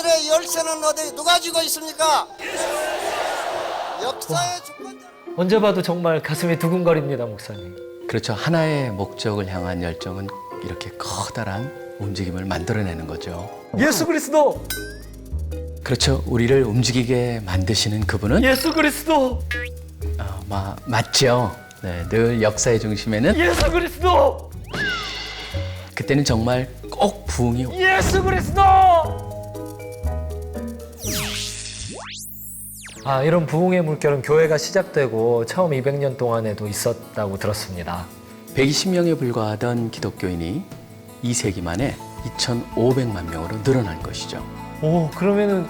하늘의 열쇠는 어디 누가 쥐고 있습니까? 역사의 주권자. 언제 봐도 정말 가슴이 두근거립니다, 목사님. 그렇죠. 하나의 목적을 향한 열정은 이렇게 커다란 움직임을 만들어내는 거죠. 예수 그리스도! 그렇죠. 우리를 움직이게 만드시는 그분은 예수 그리스도! 맞죠. 네, 늘 역사의 중심에는 예수 그리스도! 그때는 정말 꼭 부흥이 예수 그리스도! 이런 부흥의 물결은 교회가 시작되고 처음 200년 동안에도 있었다고 들었습니다. 120명에 불과하던 기독교인이 2세기 만에 2,500만 명으로 늘어난 것이죠. 오, 그러면은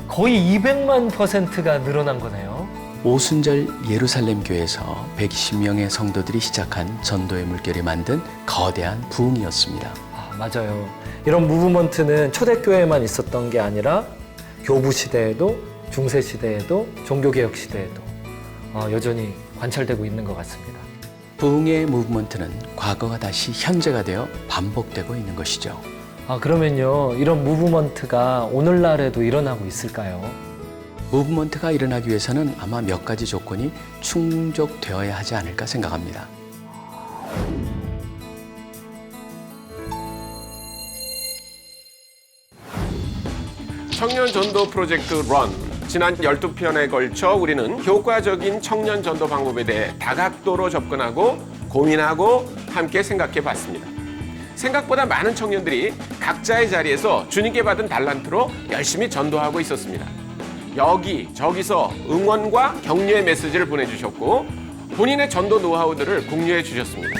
거의 200만 %가 늘어난 거네요. 오순절 예루살렘 교회에서 120명의 성도들이 시작한 전도의 물결이 만든 거대한 부흥이었습니다. 맞아요. 이런 무브먼트는 초대교회에만 있었던 게 아니라 교부 시대에도 중세 시대에도 종교개혁 시대에도 여전히 관찰되고 있는 것 같습니다. 부흥의 무브먼트는 과거가 다시 현재가 되어 반복되고 있는 것이죠. 그러면요, 이런 무브먼트가 오늘날에도 일어나고 있을까요? 무브먼트가 일어나기 위해서는 아마 몇 가지 조건이 충족되어야 하지 않을까 생각합니다. 청년 전도 프로젝트 런. 지난 12편에 걸쳐 우리는 효과적인 청년 전도 방법에 대해 다각도로 접근하고 고민하고 함께 생각해 봤습니다. 생각보다 많은 청년들이 각자의 자리에서 주님께 받은 달란트로 열심히 전도하고 있었습니다. 여기저기서 응원과 격려의 메시지를 보내주셨고 본인의 전도 노하우들을 공유해 주셨습니다.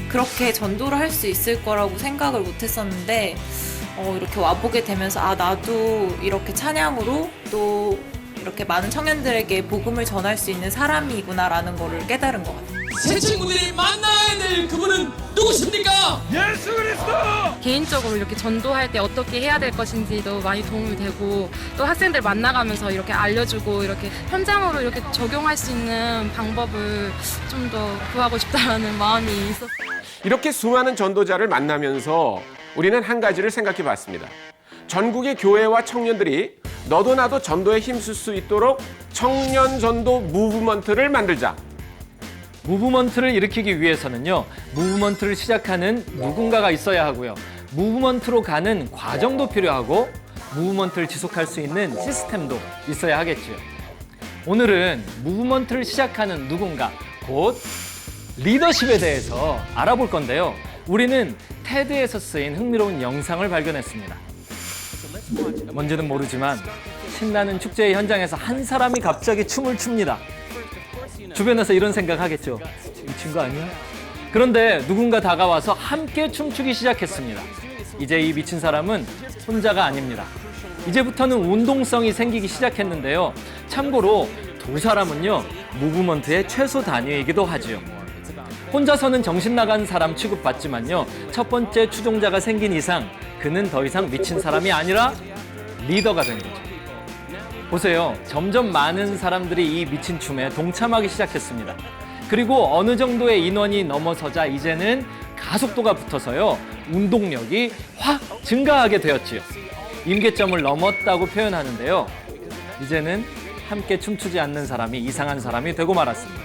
그렇게 전도를 할 수 있을 거라고 생각을 못 했었는데 이렇게 와보게 되면서 나도 이렇게 찬양으로 또 이렇게 많은 청년들에게 복음을 전할 수 있는 사람이구나라는 거를 깨달은 것 같아요. 새 친구들이 만나야 될 그분은 누구십니까? 개인적으로 이렇게 전도할 때 어떻게 해야 될 것인지도 많이 도움이 되고 또 학생들 만나가면서 이렇게 알려주고 이렇게 현장으로 이렇게 적용할 수 있는 방법을 좀 더 구하고 싶다는 마음이 있었어요. 이렇게 수많은 전도자를 만나면서 우리는 한 가지를 생각해 봤습니다. 전국의 교회와 청년들이 너도 나도 전도에 힘쓸 수 있도록 청년 전도 무브먼트를 만들자. 무브먼트를 일으키기 위해서는요, 무브먼트를 시작하는 누군가가 있어야 하고요, 무브먼트로 가는 과정도 필요하고 무브먼트를 지속할 수 있는 시스템도 있어야 하겠지요. 오늘은 무브먼트를 시작하는 누군가, 곧 리더십에 대해서 알아볼 건데요. 우리는 테드에서 쓰인 흥미로운 영상을 발견했습니다. 뭔지는 모르지만 신나는 축제의 현장에서 한 사람이 갑자기 춤을 춥니다. 주변에서 이런 생각하겠죠. 미친 거 아니야? 그런데 누군가 다가와서 함께 춤추기 시작했습니다. 이제 이 미친 사람은 혼자가 아닙니다. 이제부터는 운동성이 생기기 시작했는데요. 참고로 두 사람은요, 무브먼트의 최소 단위이기도 하지요. 혼자서는 정신 나간 사람 취급받지만요, 첫 번째 추종자가 생긴 이상 그는 더 이상 미친 사람이 아니라 리더가 된 거죠. 보세요. 점점 많은 사람들이 이 미친 춤에 동참하기 시작했습니다. 그리고 어느 정도의 인원이 넘어서자 이제는 가속도가 붙어서요, 운동력이 확 증가하게 되었지요. 임계점을 넘었다고 표현하는데요. 이제는 함께 춤추지 않는 사람이 이상한 사람이 되고 말았습니다.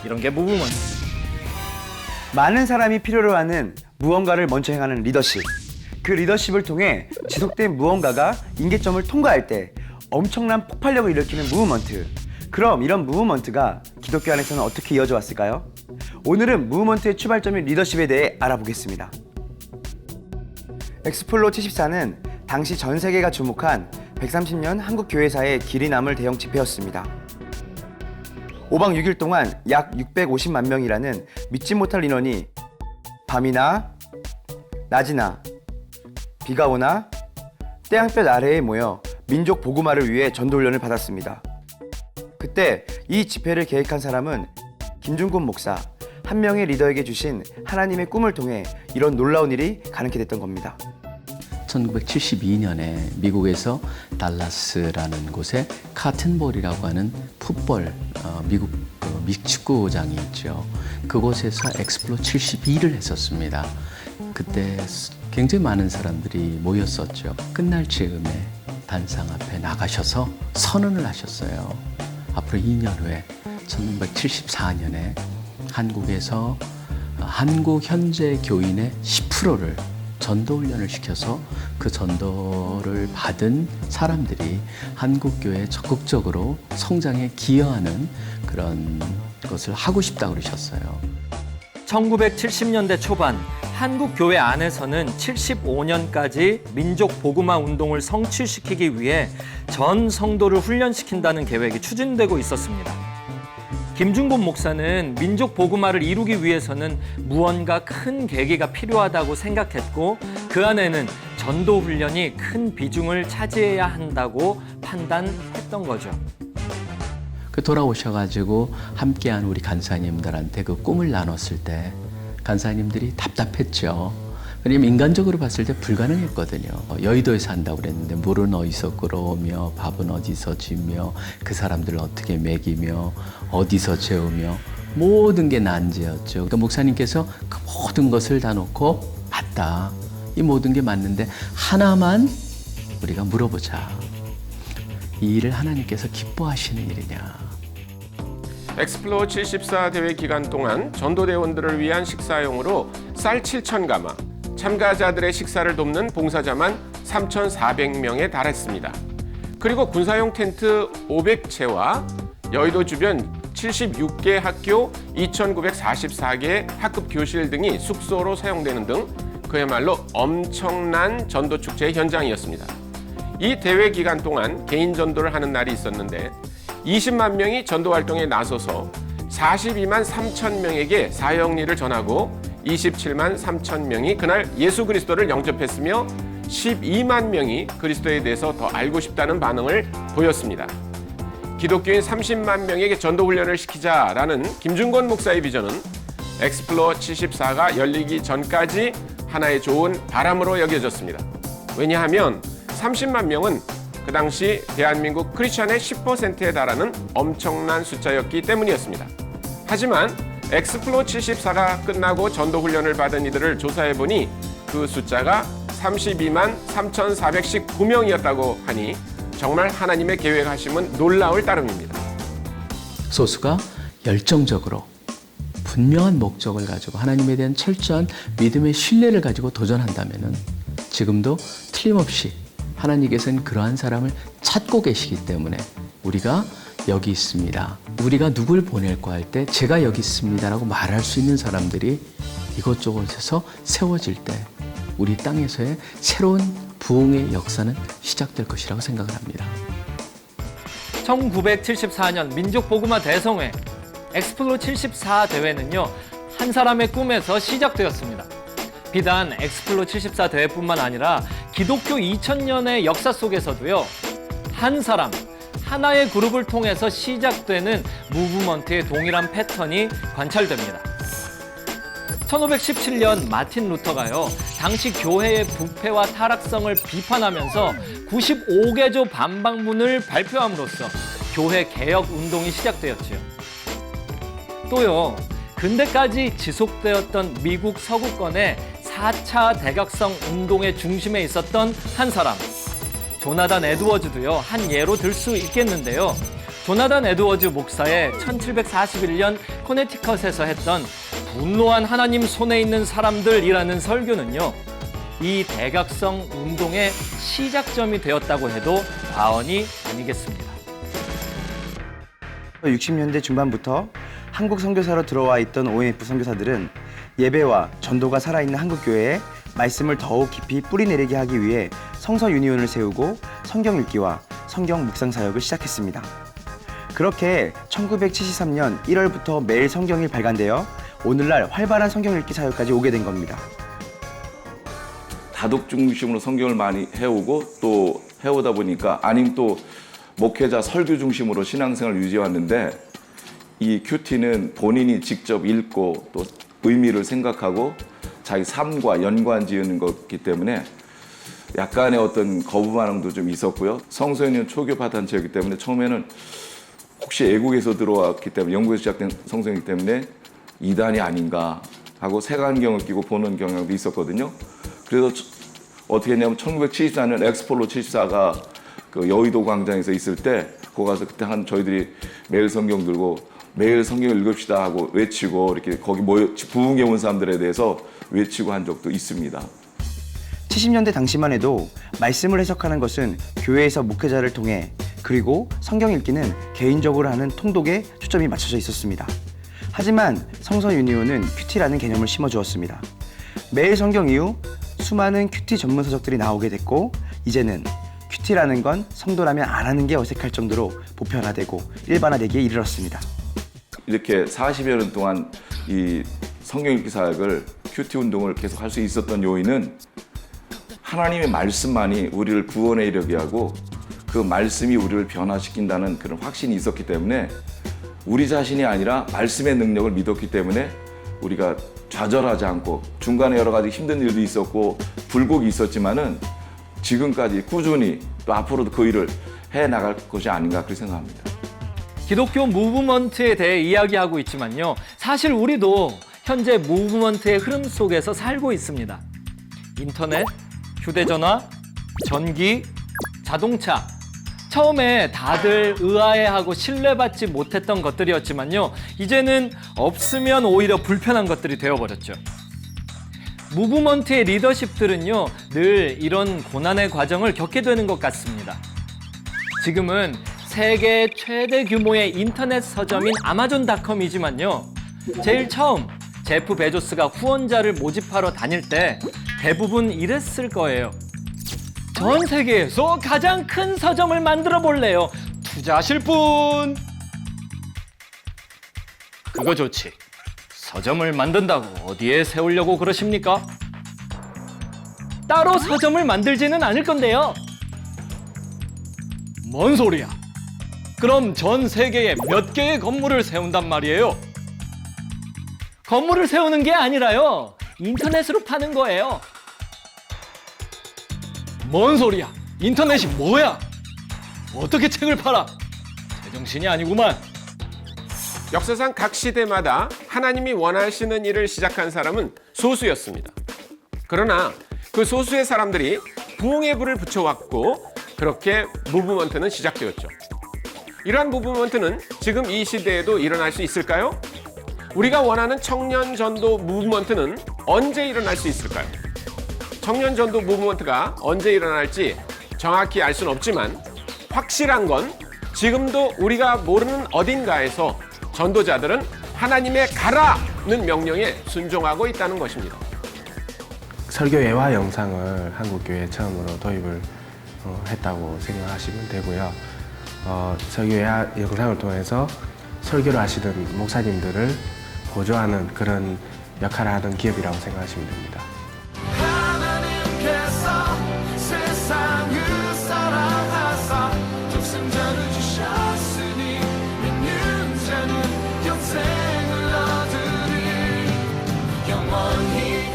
이런 게 무브먼트. 많은 사람이 필요로 하는 무언가를 먼저 행하는 리더십. 그 리더십을 통해 지속된 무언가가 임계점을 통과할 때 엄청난 폭발력을 일으키는 무브먼트. 그럼 이런 무브먼트가 기독교 안에서는 어떻게 이어져 왔을까요? 오늘은 무브먼트의 출발점인 리더십에 대해 알아보겠습니다. 엑스플로 74는 당시 전 세계가 주목한 130년 한국 교회사의 길이 남을 대형 집회였습니다. 5박 6일 동안 약 650만 명이라는 믿지 못할 인원이 밤이나 낮이나 비가 오나 태양볕 아래에 모여 민족 복음화를 위해 전도훈련을 받았습니다. 그때 이 집회를 계획한 사람은 김준곤 목사, 한 명의 리더에게 주신 하나님의 꿈을 통해 이런 놀라운 일이 가능케 됐던 겁니다. 1972년에 미국에서 달라스라는 곳에 카튼볼이라고 하는 풋볼 미국 믹축구장이 있죠. 그곳에서 엑스플로 72를 했었습니다. 그때 굉장히 많은 사람들이 모였었죠. 끝날 즈음에 단상 앞에 나가셔서 선언을 하셨어요. 앞으로 2년 후에 1974년에 한국에서 한국 현재 교인의 10%를 전도훈련을 시켜서 그 전도를 받은 사람들이 한국교회에 적극적으로 성장에 기여하는 그런 것을 하고 싶다고 그러셨어요. 1970년대 초반 한국 교회 안에서는 75년까지 민족 복음화 운동을 성취시키기 위해 전 성도를 훈련시킨다는 계획이 추진되고 있었습니다. 김준곤 목사는 민족 복음화를 이루기 위해서는 무언가 큰 계기가 필요하다고 생각했고 그 안에는 전도 훈련이 큰 비중을 차지해야 한다고 판단했던 거죠. 돌아오셔가지고 함께한 우리 간사님들한테 그 꿈을 나눴을 때 간사님들이 답답했죠. 왜냐면 인간적으로 봤을 때 불가능했거든요. 여의도에서 한다고 그랬는데 물은 어디서 끌어오며 밥은 어디서 지며 그 사람들을 어떻게 먹이며 어디서 재우며 모든 게 난제였죠. 그러니까 목사님께서 그 모든 것을 다 놓고 맞다. 이 모든 게 맞는데 하나만 우리가 물어보자. 이 일을 하나님께서 기뻐하시는 일이냐. 엑스플로 74 대회 기간 동안 전도대원들을 위한 식사용으로 쌀 7,000가마, 참가자들의 식사를 돕는 봉사자만 3,400명에 달했습니다. 그리고 군사용 텐트 500채와 여의도 주변 76개 학교 2,944개의 학급 교실 등이 숙소로 사용되는 등 그야말로 엄청난 전도 축제의 현장이었습니다. 이 대회 기간 동안 개인 전도를 하는 날이 있었는데 20만 명이 전도 활동에 나서서 42만 3천 명에게 사형리를 전하고 27만 3천 명이 그날 예수 그리스도를 영접했으며 12만 명이 그리스도에 대해서 더 알고 싶다는 반응을 보였습니다. 기독교인 30만 명에게 전도 훈련을 시키자라는 김준곤 목사의 비전은 엑스플로 74가 열리기 전까지 하나의 좋은 바람으로 여겨졌습니다. 왜냐하면 30만 명은 그 당시 대한민국 크리스천의 10%에 달하는 엄청난 숫자였기 때문이었습니다. 하지만 엑스플로 74가 끝나고 전도 훈련을 받은 이들을 조사해보니 그 숫자가 32만 3,419명이었다고 하니 정말 하나님의 계획하심은 놀라울 따름입니다. 소수가 열정적으로 분명한 목적을 가지고 하나님에 대한 철저한 믿음의 신뢰를 가지고 도전한다면은 지금도 틀림없이 하나님께서는 그러한 사람을 찾고 계시기 때문에 우리가 여기 있습니다. 우리가 누굴 보낼까 할 때 제가 여기 있습니다라고 말할 수 있는 사람들이 이곳저곳에서 세워질 때 우리 땅에서의 새로운 부흥의 역사는 시작될 것이라고 생각을 합니다. 1974년 민족복음화 대성회 엑스플로 74 대회는요, 한 사람의 꿈에서 시작되었습니다. 비단 엑스플로 74 대회뿐만 아니라 기독교 2000년의 역사 속에서도요, 한 사람, 하나의 그룹을 통해서 시작되는 무브먼트의 동일한 패턴이 관찰됩니다. 1517년 마틴 루터가요, 당시 교회의 부패와 타락성을 비판하면서 95개조 반박문을 발표함으로써 교회 개혁 운동이 시작되었지요. 또요, 근대까지 지속되었던 미국 서구권의 4차 대각성 운동의 중심에 있었던 한 사람, 조나단 에드워즈도요, 한 예로 들 수 있겠는데요. 조나단 에드워즈 목사의 1741년 코네티컷에서 했던 분노한 하나님 손에 있는 사람들이라는 설교는요, 이 대각성 운동의 시작점이 되었다고 해도 과언이 아니겠습니다. 60년대 중반부터 한국 선교사로 들어와 있던 OMF 선교사들은 예배와 전도가 살아있는 한국 교회에 말씀을 더욱 깊이 뿌리내리게 하기 위해 성서 유니온을 세우고 성경 읽기와 성경 묵상 사역을 시작했습니다. 그렇게 1973년 1월부터 매일 성경이 발간되어 오늘날 활발한 성경 읽기 사역까지 오게 된 겁니다. 다독 중심으로 성경을 많이 해오고 또 해오다 보니까 아니면 또 목회자 설교 중심으로 신앙생활을 유지해왔는데 이 큐티는 본인이 직접 읽고 또 의미를 생각하고 자기 삶과 연관 지은 거기 때문에 약간의 어떤 거부 반응도 좀 있었고요. 성소년은 초교파 단체였기 때문에 처음에는 혹시 외국에서 들어왔기 때문에 영국에서 시작된 성소년이기 때문에 이단이 아닌가 하고 색안경을 끼고 보는 경향도 있었거든요. 그래서 어떻게 했냐면 1974년 엑스폴로 74가 그 여의도 광장에서 있을 때 거기 가서 그때 한 저희들이 매일 성경 들고 매일 성경을 읽읍시다 하고 외치고 이렇게 거기 모여 부흥에 온 사람들에 대해서 외치고 한 적도 있습니다. 70년대 당시만 해도 말씀을 해석하는 것은 교회에서 목회자를 통해 그리고 성경 읽기는 개인적으로 하는 통독에 초점이 맞춰져 있었습니다. 하지만 성서 유니온은 큐티라는 개념을 심어주었습니다. 매일 성경 이후 수많은 큐티 전문 서적들이 나오게 됐고 이제는 큐티라는 건 성도라면 안 하는 게 어색할 정도로 보편화되고 일반화되기에 이르렀습니다. 이렇게 40여 년 동안 이 성경 읽기 사역을 큐티 운동을 계속 할 수 있었던 요인은 하나님의 말씀만이 우리를 구원에 이르게 하고 그 말씀이 우리를 변화시킨다는 그런 확신이 있었기 때문에 우리 자신이 아니라 말씀의 능력을 믿었기 때문에 우리가 좌절하지 않고 중간에 여러 가지 힘든 일도 있었고 불곡이 있었지만은 지금까지 꾸준히 또 앞으로도 그 일을 해 나갈 것이 아닌가 그렇게 생각합니다. 기독교 무브먼트에 대해 이야기하고 있지만요. 사실 우리도 현재 무브먼트의 흐름 속에서 살고 있습니다. 인터넷, 휴대전화, 전기, 자동차. 처음에 다들 의아해하고 신뢰받지 못했던 것들이었지만요. 이제는 없으면 오히려 불편한 것들이 되어버렸죠. 무브먼트의 리더십들은요. 늘 이런 고난의 과정을 겪게 되는 것 같습니다. 지금은 세계 최대 규모의 인터넷 서점인 아마존닷컴이지만요. 제일 처음 제프 베조스가 후원자를 모집하러 다닐 때 대부분 이랬을 거예요. 전 세계에서 가장 큰 서점을 만들어 볼래요. 투자하실 분? 그거 좋지. 서점을 만든다고 어디에 세우려고 그러십니까? 따로 서점을 만들지는 않을 건데요. 뭔 소리야? 그럼 전 세계에 몇 개의 건물을 세운단 말이에요? 건물을 세우는 게 아니라요. 인터넷으로 파는 거예요. 뭔 소리야? 인터넷이 뭐야? 어떻게 책을 팔아? 제정신이 아니구만. 역사상 각 시대마다 하나님이 원하시는 일을 시작한 사람은 소수였습니다. 그러나 그 소수의 사람들이 부흥의 불을 붙여왔고 그렇게 무브먼트는 시작되었죠. 이러한 무브먼트는 지금 이 시대에도 일어날 수 있을까요? 우리가 원하는 청년 전도 무브먼트는 언제 일어날 수 있을까요? 청년 전도 무브먼트가 언제 일어날지 정확히 알 수는 없지만 확실한 건 지금도 우리가 모르는 어딘가에서 전도자들은 하나님의 가라는 명령에 순종하고 있다는 것입니다. 설교 예화 영상을 한국교회에 처음으로 도입을 했다고 생각하시면 되고요. 설교 예화 영상을 통해서 설교를 하시던 목사님들을 보조하는 그런 역할을 하는 기업이라고 생각하시면 됩니다. 하나님께서 세상을 사랑하사 독생자를 주셨으니 믿는 자는 영생을 얻으리 영원히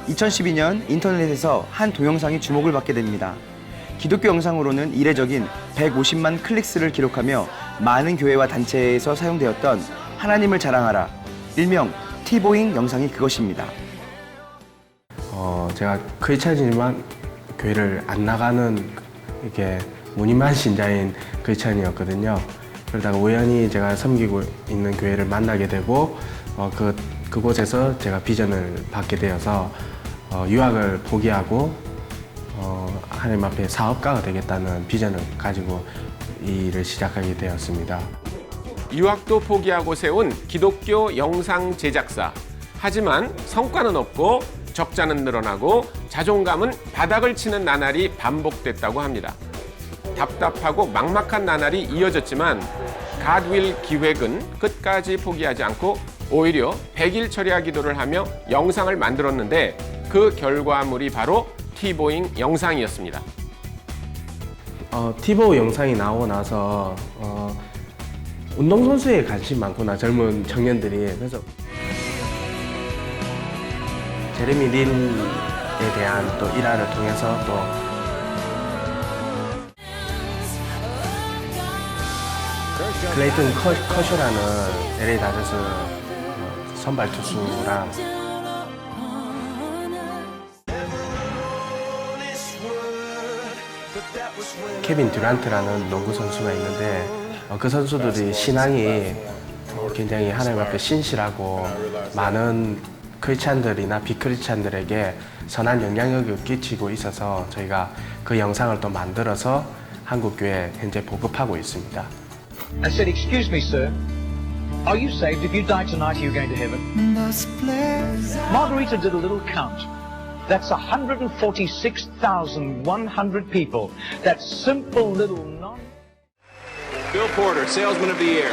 2012년 인터넷에서 한 동영상이 주목을 받게 됩니다. 기독교 영상으로는 이례적인 150만 클릭수를 기록하며 많은 교회와 단체에서 사용되었던 하나님을 자랑하라, 일명 티보잉 영상이 그것입니다. 제가 크리스찬이지만 교회를 안 나가는 이렇게 무늬만 신자인 크리스찬이었거든요. 그러다가 우연히 제가 섬기고 있는 교회를 만나게 되고 그곳에서 제가 비전을 받게 되어서 유학을 포기하고 하나님 앞에 사업가가 되겠다는 비전을 가지고 이 일을 시작하게 되었습니다. 유학도 포기하고 세운 기독교 영상 제작사. 하지만 성과는 없고 적자는 늘어나고 자존감은 바닥을 치는 나날이 반복됐다고 합니다. 답답하고 막막한 나날이 이어졌지만 갓윌 기획은 끝까지 포기하지 않고 오히려 100일 철야 기도를 하며 영상을 만들었는데 그 결과물이 바로 티보잉 영상이었습니다. 티보 영상이 나오고 나서 운동선수에 관심이 많구나, 젊은 청년들이. 그래서 제레미 린에 대한 또 일화를 통해서 또 클레이튼 커쇼라는 LA 다저스 선발 투수랑 케빈 듀란트라는 농구 선수가 있는데 그 선수들이 신앙이 굉장히 하나님 앞에 신실하고 많은 크리스찬들이나 비크리스찬들에게 선한 영향력을 끼치고 있어서 저희가 그 영상을 또 만들어서 한국 교회에 현재 보급하고 있습니다. I said, excuse me, sir. Are you saved? If you die tonight, are you going to heaven? Margarita did a little count. That's 146,100 people. That simple little non... Bill Porter, Salesman of the Year.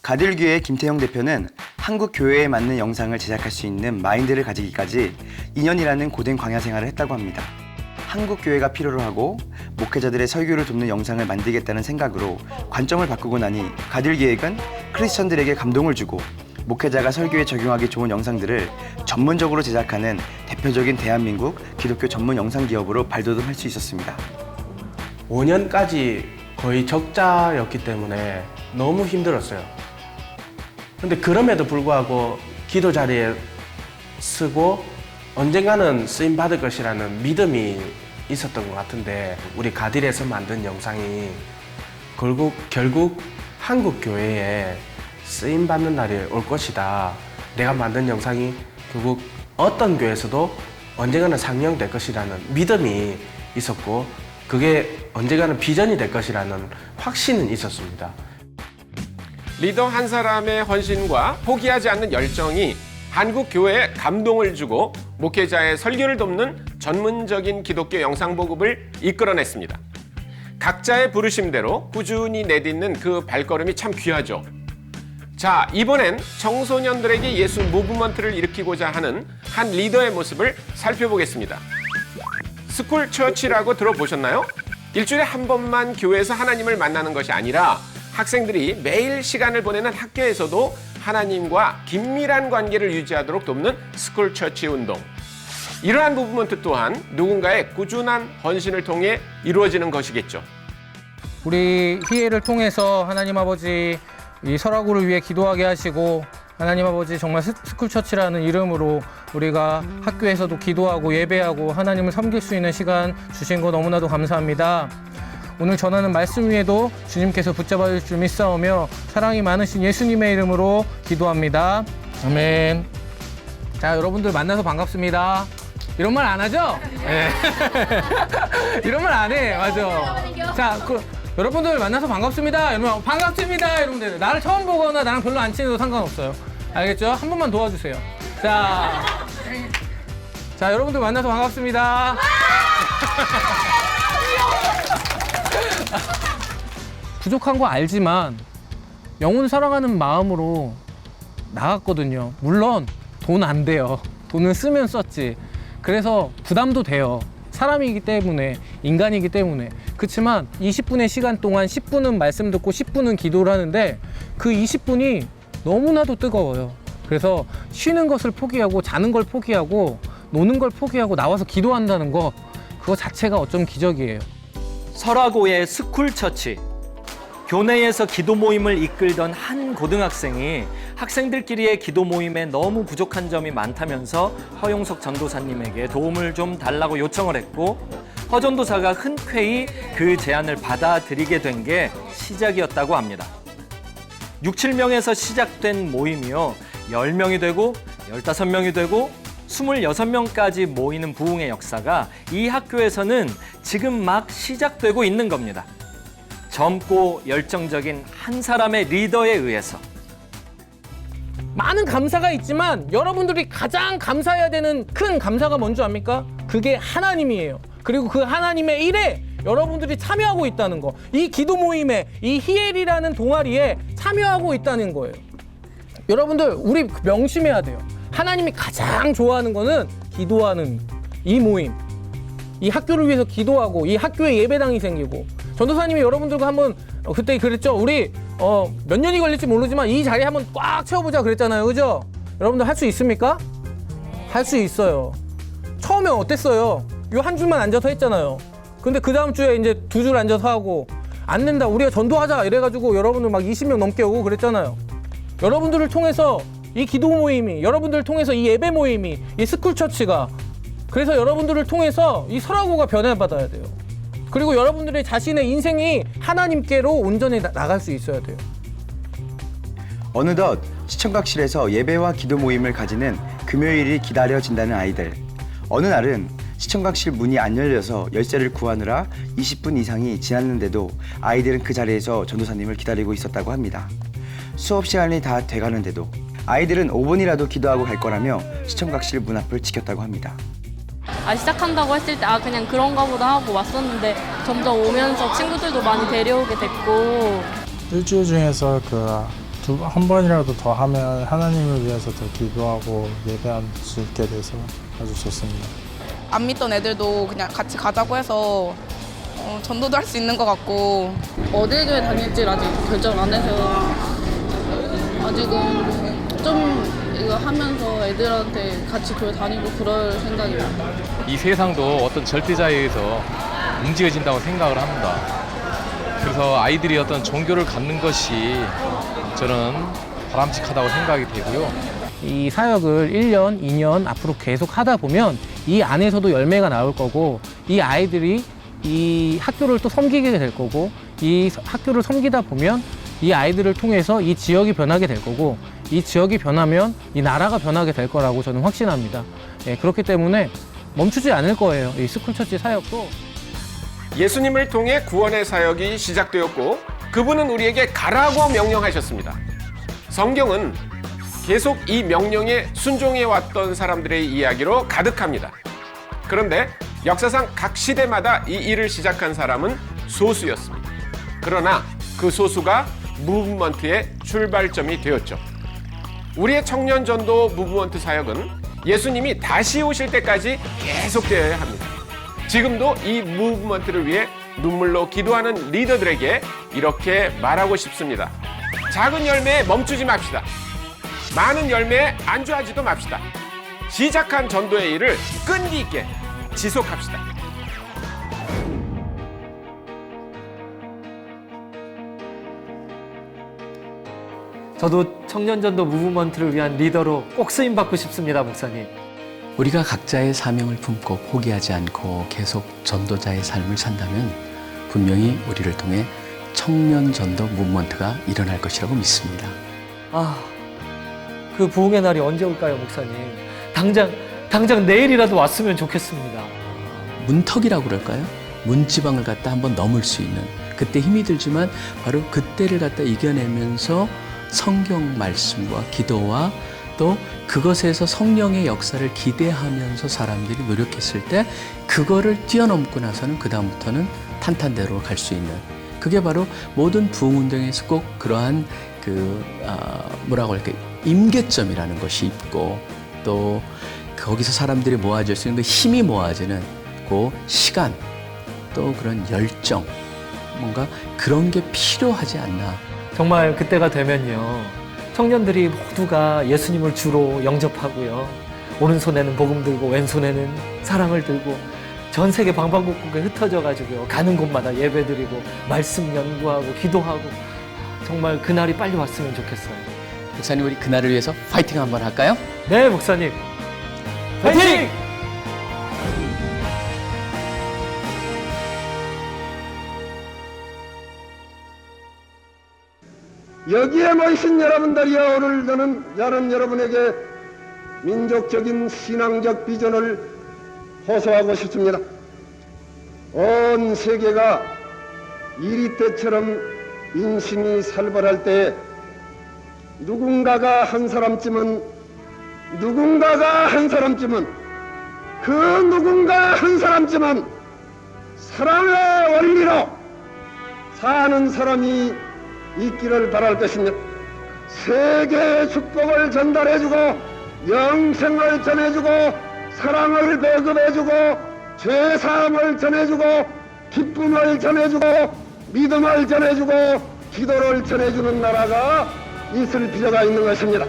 가들교회 김태형 대표는 한국 교회에 맞는 영상을 제작할 수 있는 마인드를 가지기까지 2년이라는 고된 광야 생활을 했다고 합니다. 한국 교회가 필요로 하고 목회자들의 설교를 돕는 영상을 만들겠다는 생각으로 관점을 바꾸고 나니 가들기획은 크리스천들에게 감동을 주고 목회자가 설교에 적용하기 좋은 영상들을 전문적으로 제작하는 대표적인 대한민국 기독교 전문 영상 기업으로 발돋움할 수 있었습니다. 5년까지 거의 적자였기 때문에 너무 힘들었어요. 근데 그럼에도 불구하고 기도 자리에 쓰고 언젠가는 쓰임 받을 것이라는 믿음이 있었던 것 같은데, 우리 가딜에서 만든 영상이 결국 한국 교회에 쓰임 받는 날이 올 것이다. 내가 만든 영상이 결국 어떤 교회에서도 언젠가는 상영될 것이라는 믿음이 있었고, 그게 언젠가는 비전이 될 것이라는 확신은 있었습니다. 리더 한 사람의 헌신과 포기하지 않는 열정이 한국 교회에 감동을 주고 목회자의 설교를 돕는 전문적인 기독교 영상 보급을 이끌어냈습니다. 각자의 부르심대로 꾸준히 내딛는 그 발걸음이 참 귀하죠. 자, 이번엔 청소년들에게 예수 무브먼트를 일으키고자 하는 한 리더의 모습을 살펴보겠습니다. 스쿨 처치라고 들어보셨나요? 일주일에 한 번만 교회에서 하나님을 만나는 것이 아니라 학생들이 매일 시간을 보내는 학교에서도 하나님과 긴밀한 관계를 유지하도록 돕는 스쿨 처치 운동. 이러한 무브먼트 또한 누군가의 꾸준한 헌신을 통해 이루어지는 것이겠죠. 우리 희애를 통해서 하나님 아버지 이 설화구를 위해 기도하게 하시고, 하나님 아버지 정말 스쿨처치라는 이름으로 우리가 학교에서도 기도하고 예배하고 하나님을 섬길 수 있는 시간 주신 거 너무나도 감사합니다. 오늘 전하는 말씀 위에도 주님께서 붙잡아 주실 줄 믿사오며 사랑이 많으신 예수님의 이름으로 기도합니다. 아멘. 자, 여러분들 만나서 반갑습니다. 이런 말 안 하죠? 네. 이런 말 안 해. 맞아. 자, 여러분들 만나서 반갑습니다. 여러분 반갑습니다. 여러분들 나를 처음 보거나 나랑 별로 안 친해도 상관없어요. 알겠죠? 한 번만 도와주세요. 자, 여러분들 만나서 반갑습니다. 부족한 거 알지만 영혼 사랑하는 마음으로 나갔거든요. 물론 돈 안 돼요. 돈을 쓰면 썼지. 그래서 부담도 돼요. 사람이기 때문에, 인간이기 때문에. 그렇지만 20분의 시간 동안 10분은 말씀 듣고 10분은 기도를 하는데 그 20분이 너무나도 뜨거워요. 그래서 쉬는 것을 포기하고 자는 걸 포기하고 노는 걸 포기하고 나와서 기도한다는 거, 그거 자체가 어쩜 기적이에요. 설화고의 스쿨처치. 교내에서 기도 모임을 이끌던 한 고등학생이 학생들끼리의 기도 모임에 너무 부족한 점이 많다면서 허용석 전도사님에게 도움을 좀 달라고 요청을 했고, 허 전도사가 흔쾌히 그 제안을 받아들이게 된 게 시작이었다고 합니다. 6, 7명에서 시작된 모임이요, 10명이 되고 15명이 되고 26명까지 모이는 부흥의 역사가 이 학교에서는 지금 막 시작되고 있는 겁니다. 젊고 열정적인 한 사람의 리더에 의해서. 많은 감사가 있지만 여러분들이 가장 감사해야 되는 큰 감사가 뭔지 압니까? 그게 하나님이에요. 그리고 그 하나님의 일에 여러분들이 참여하고 있다는 거. 이 기도 모임에 이 히엘이라는 동아리에 참여하고 있다는 거예요. 여러분들 우리 명심해야 돼요. 하나님이 가장 좋아하는 거는 기도하는 이 모임. 이 학교를 위해서 기도하고 이 학교에 예배당이 생기고 전도사님이 여러분들과 한번 그때 그랬죠. 우리 몇 년이 걸릴지 모르지만 이 자리 한번 꽉 채워보자 그랬잖아요. 그죠? 여러분들 할 수 있습니까? 할 수 있어요. 처음에 어땠어요? 요 한 줄만 앉아서 했잖아요. 근데 그 다음 주에 이제 2줄 앉아서 하고 안 된다. 우리가 전도하자 이래가지고 여러분들 막 20명 넘게 오고 그랬잖아요. 여러분들을 통해서 이 기도 모임이, 여러분들을 통해서 이 예배 모임이, 이 스쿨처치가, 그래서 여러분들을 통해서 이 설화고가 변화받아야 돼요. 그리고 여러분들의 자신의 인생이 하나님께로 온전히 나갈 수 있어야 돼요. 어느덧 시청각실에서 예배와 기도 모임을 가지는 금요일이 기다려진다는 아이들. 어느 날은 시청각실 문이 안 열려서 열쇠를 구하느라 20분 이상이 지났는데도 아이들은 그 자리에서 전도사님을 기다리고 있었다고 합니다. 수업 시간이 다 돼가는데도 아이들은 5분이라도 기도하고 갈 거라며 시청각실 문 앞을 지켰다고 합니다. 시작한다고 했을 때 그냥 그런가 보다 하고 왔었는데 점점 오면서 친구들도 많이 데려오게 됐고 일주일 중에서 한 번이라도 더 하면 하나님을 위해서 더 기도하고 예배할 수 있게 돼서 아주 좋습니다. 안 믿던 애들도 그냥 같이 가자고 해서 전도도 할 수 있는 것 같고 어디 교회 다닐지 아직 결정 안 해서 아직은 좀 이거 하면서 애들한테 같이 교회 다니고 그럴 생각입니다. 이 세상도 어떤 절대자에 의해서 움직여진다고 생각을 합니다. 그래서 아이들이 어떤 종교를 갖는 것이 저는 바람직하다고 생각이 되고요. 이 사역을 1년, 2년 앞으로 계속 하다 보면 이 안에서도 열매가 나올 거고 이 아이들이 이 학교를 또 섬기게 될 거고 이 학교를 섬기다 보면 이 아이들을 통해서 이 지역이 변하게 될 거고 이 지역이 변하면 이 나라가 변하게 될 거라고 저는 확신합니다. 그렇기 때문에 멈추지 않을 거예요. 이 스쿨처치 사역도. 예수님을 통해 구원의 사역이 시작되었고 그분은 우리에게 가라고 명령하셨습니다. 성경은 계속 이 명령에 순종해 왔던 사람들의 이야기로 가득합니다. 그런데 역사상 각 시대마다 이 일을 시작한 사람은 소수였습니다. 그러나 그 소수가 무브먼트의 출발점이 되었죠. 우리의 청년 전도 무브먼트 사역은 예수님이 다시 오실 때까지 계속되어야 합니다. 지금도 이 무브먼트를 위해 눈물로 기도하는 리더들에게 이렇게 말하고 싶습니다. 작은 열매에 멈추지 맙시다. 많은 열매에 안주하지도 맙시다. 시작한 전도의 일을 끈기 있게 지속합시다. 저도 청년전도 무브먼트를 위한 리더로 꼭 쓰임받고 싶습니다, 목사님. 우리가 각자의 사명을 품고 포기하지 않고 계속 전도자의 삶을 산다면 분명히 우리를 통해 청년 전도 무브먼트가 일어날 것이라고 믿습니다. 그 부흥의 날이 언제 올까요, 목사님? 당장 내일이라도 왔으면 좋겠습니다. 문턱이라고 그럴까요? 문지방을 갖다 한번 넘을 수 있는 그때 힘이 들지만 바로 그때를 갖다 이겨내면서 성경 말씀과 기도와 또 그것에서 성령의 역사를 기대하면서 사람들이 노력했을 때 그거를 뛰어넘고 나서는 그 다음부터는 탄탄대로 갈 수 있는 그게 바로 모든 부흥운동에서 꼭 그러한 뭐라고 할까요? 임계점이라는 것이 있고 또 거기서 사람들이 모아질 수 있는 그 힘이 모아지는 그 시간 또 그런 열정 뭔가 그런 게 필요하지 않나. 정말 그때가 되면요. 청년들이 모두가 예수님을 주로 영접하고요. 오른손에는 복음 들고 왼손에는 사랑을 들고 전 세계 방방곡곡에 흩어져 가지고요. 가는 곳마다 예배드리고 말씀 연구하고 기도하고 정말 그날이 빨리 왔으면 좋겠어요. 목사님 우리 그날을 위해서 파이팅 한번 할까요? 네, 목사님. 파이팅! 여기에 모이신 여러분들이여 오늘 저는 여러분에게 민족적인 신앙적 비전을 호소하고 싶습니다. 온 세계가 이리 때처럼 인심이 살벌할 때에 누군가가 한 사람쯤은 사랑의 원리로 사는 사람이 있기를 바랄 것입니다. 세계의 축복을 전달해주고 영생을 전해주고 사랑을 배급해주고 죄사함을 전해주고 기쁨을 전해주고 믿음을 전해주고 기도를 전해주는 나라가 있을 필요가 있는 것입니다.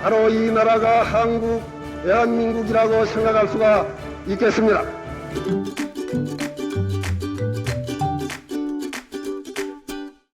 바로 이 나라가 한국, 대한민국이라고 생각할 수가 있겠습니다.